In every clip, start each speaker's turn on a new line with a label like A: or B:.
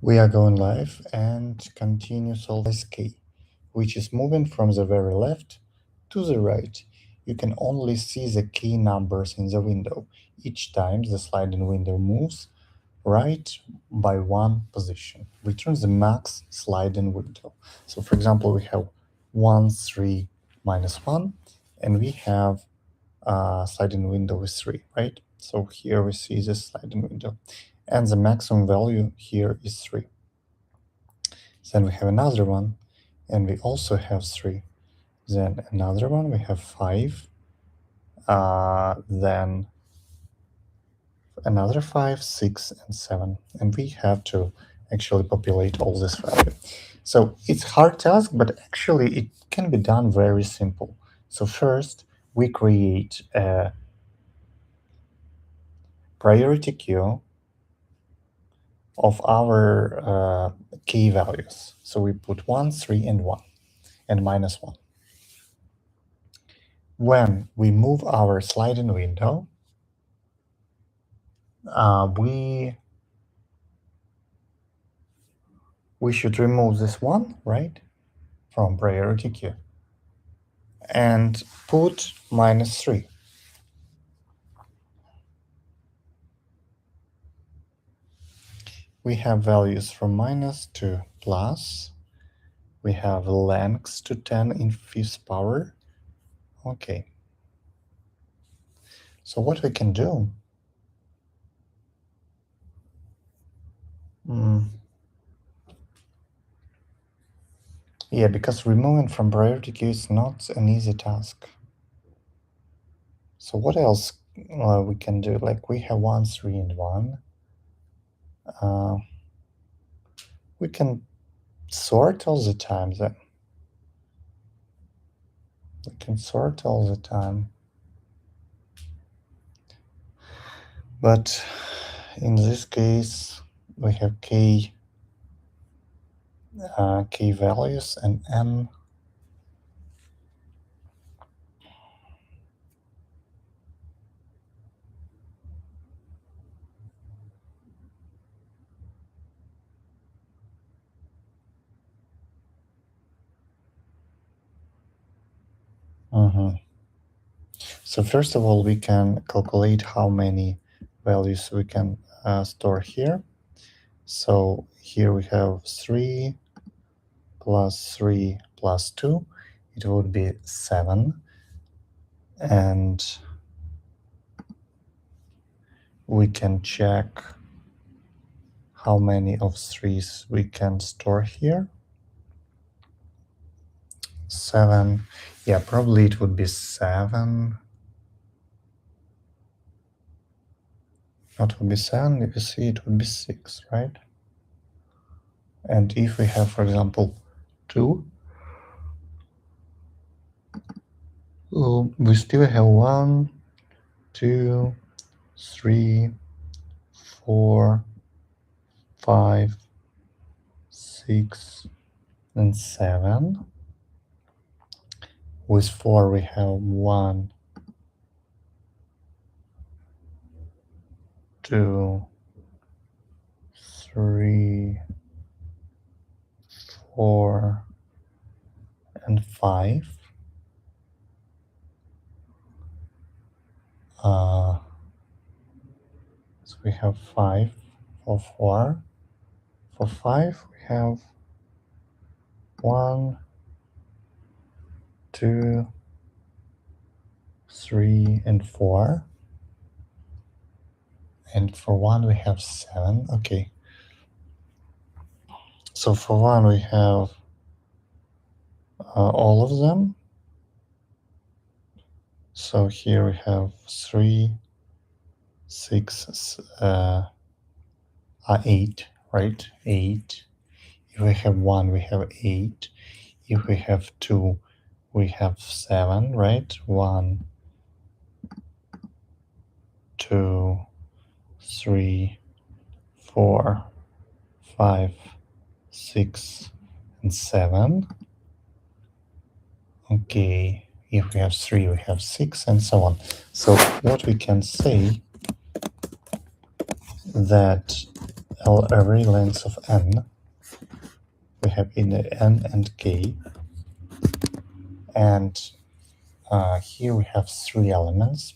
A: We are going live and continue solving this key, which is moving from the very left to the right. You can only see the key numbers in the window. Each time the sliding window moves right by one position. Return the max sliding window. So for example, we have 1, 3, minus 1, and we have sliding window is 3, right? So here we see the sliding window. And the maximum value here is 3. Then we have another one, and we also have 3. Then another one, we have 5. Then another 5, 6, and 7. And we have to actually populate all this value. So it's hard task, but actually it can be done very simple. So first, we create a priority queue of our key values. So we put 1, 3, and 1, and minus 1. When we move our sliding window, we should remove this one, right, from priority queue, and put minus 3. We have values from minus to plus. We have lengths to 10 in 5th power. Okay. So what we can do, yeah, because removing from priority queue is not an easy task. So what else we can do? Like we have 1, 3, and 1. We can sort all the time then. We can sort all the time. But in this case, we have k values and n. So first of all, we can calculate how many values we can store here. So here we have 3 plus 3 plus 2. It would be 7. And we can check how many of 3s we can store here. 7. Yeah, probably it would be 7. That would be 7. If you see, it would be 6, right? And if we have, for example, 2, we still have 1, 2, 3, 4, 5, 6, and 7. With 4, we have 1, 2, 3, 4, and 5. So we have 5 for 4. For 5, we have 1, 2, 3, and 4. And for 1, we have 7. Okay. So for 1, we have all of them. So here we have 3, 6, 8, right? 8. If we have 1, we have 8. If we have 2, we have 7, right? 1, 2, 3, 4, 5, 6, and 7. Okay. If we have 3, we have 6, and so on. So what we can say that array length of n. We have in the n and k, and here we have 3 elements.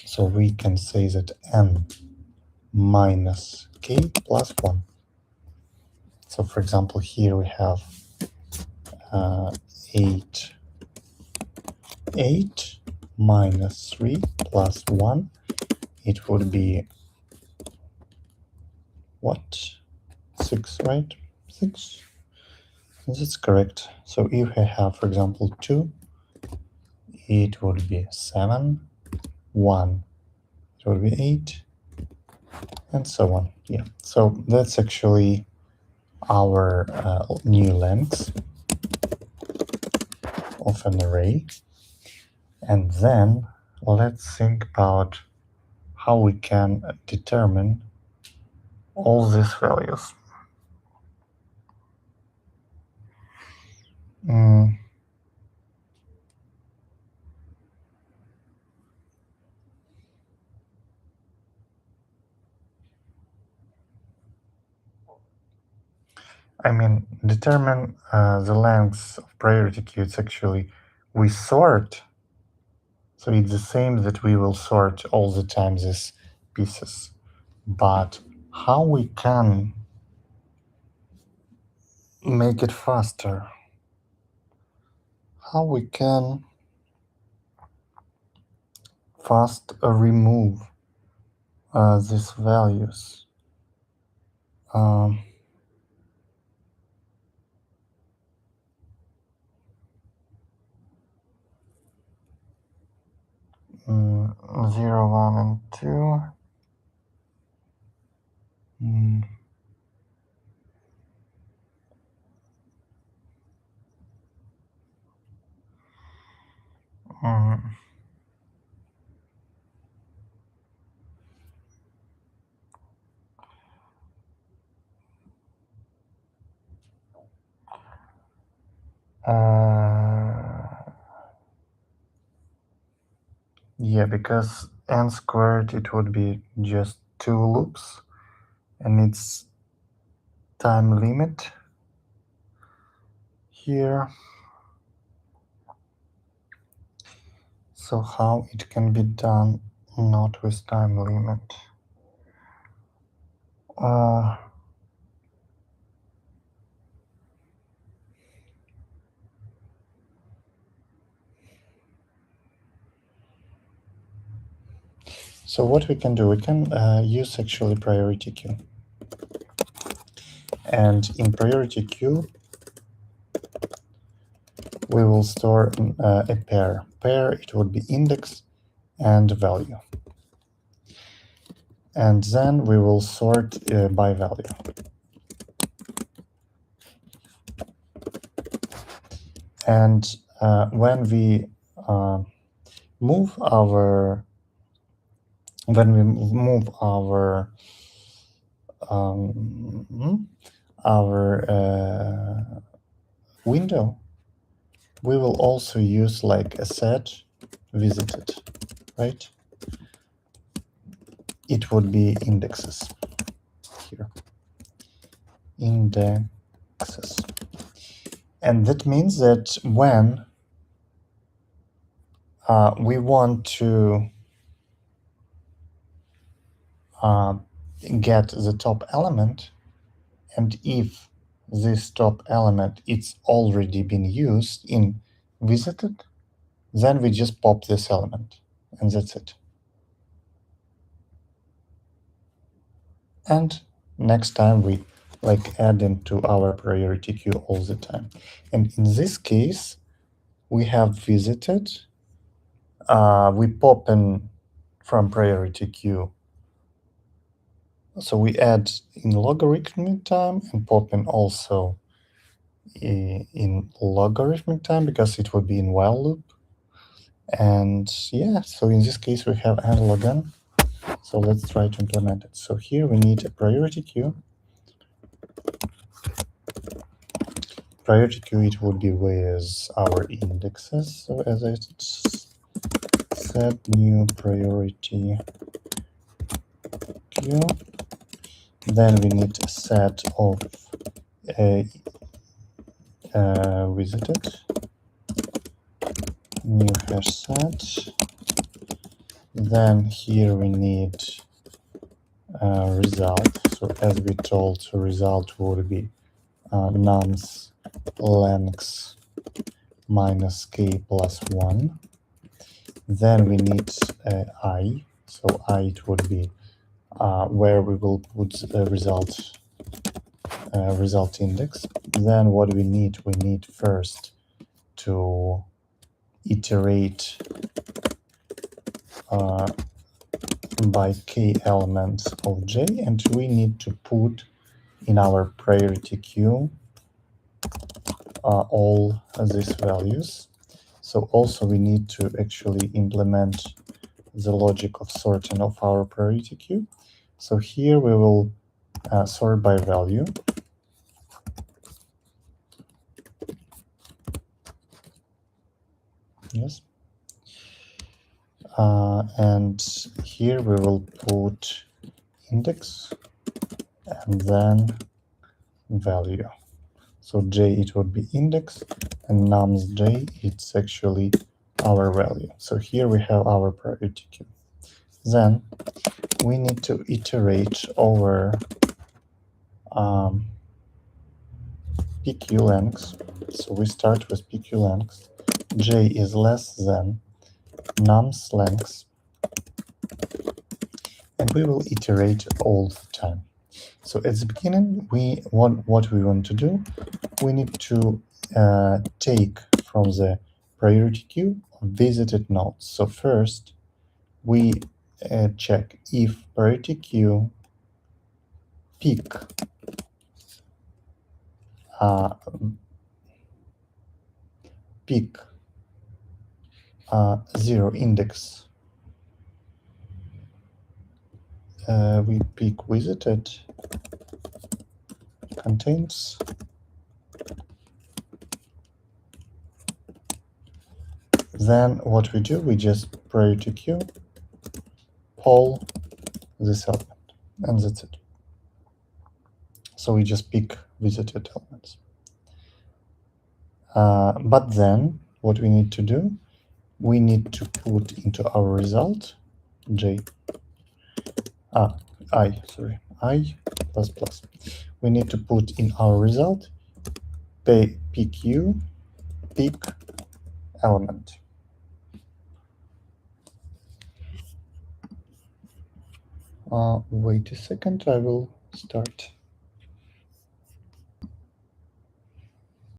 A: So we can say that n minus k plus 1. So for example, here we have 8 minus 3 plus 1. It would be what? 6, right? 6. That's correct. So if I have, for example, 2, it would be 7, 1, it would be 8, and so on. Yeah, so that's actually our new length of an array. And then let's think about how we can determine all these values. I mean, determine the length of priority queue. It's actually, we sort, so it's the same that we will sort all the time these pieces. But how we can make it faster? How we can fast remove these values? 0, 1, and 2. Yeah, because n squared, it would be just 2 loops, and it's time limit here. So how it can be done not with time limit? So what we can do, we can use actually priority queue. And in priority queue, we will store a pair. Pair, it would be index and value. And then we will sort by value. And when we move our window, we will also use like a set visited, right? It would be indexes here, indexes. And that means that when we want to get the top element, and if this top element it's already been used in visited, then we just pop this element, and that's it. And next time we like add into our priority queue all the time. And in this case, we have visited, we pop in from priority queue. So we add in logarithmic time and pop in also in logarithmic time because it would be in while loop. And yeah, so in this case we have n log n. So let's try to implement it. So here we need a priority queue. Priority queue, it would be with our indexes. So as I said, new priority queue, Then we need a set of visited, new hash set. Then here we need result. So as we told, result would be nums length minus k plus 1. Then we need I. So I it would be where we will put the result index. Then what we need first to iterate by k elements of j, and we need to put in our priority queue all these values. So also we need to actually implement the logic of sorting of our priority queue. So here we will sort by value. Yes. And here we will put index and then value. So j it would be index, and nums j it's actually our value. So here we have our priority queue. Then we need to iterate over pq length. So we start with pq length. J is less than nums length, and we will iterate all the time. So at the beginning, what we want to do, we need to take from the priority queue visited nodes. So first, we check if priority queue pick pick 0 index. We pick visited contains then what we do, we just priority queue poll this element, and that's it. So we just pick visited elements. But then what we need to do, we need to put into our result I plus plus. We need to put in our result pq pick element. Wait a second, I will start.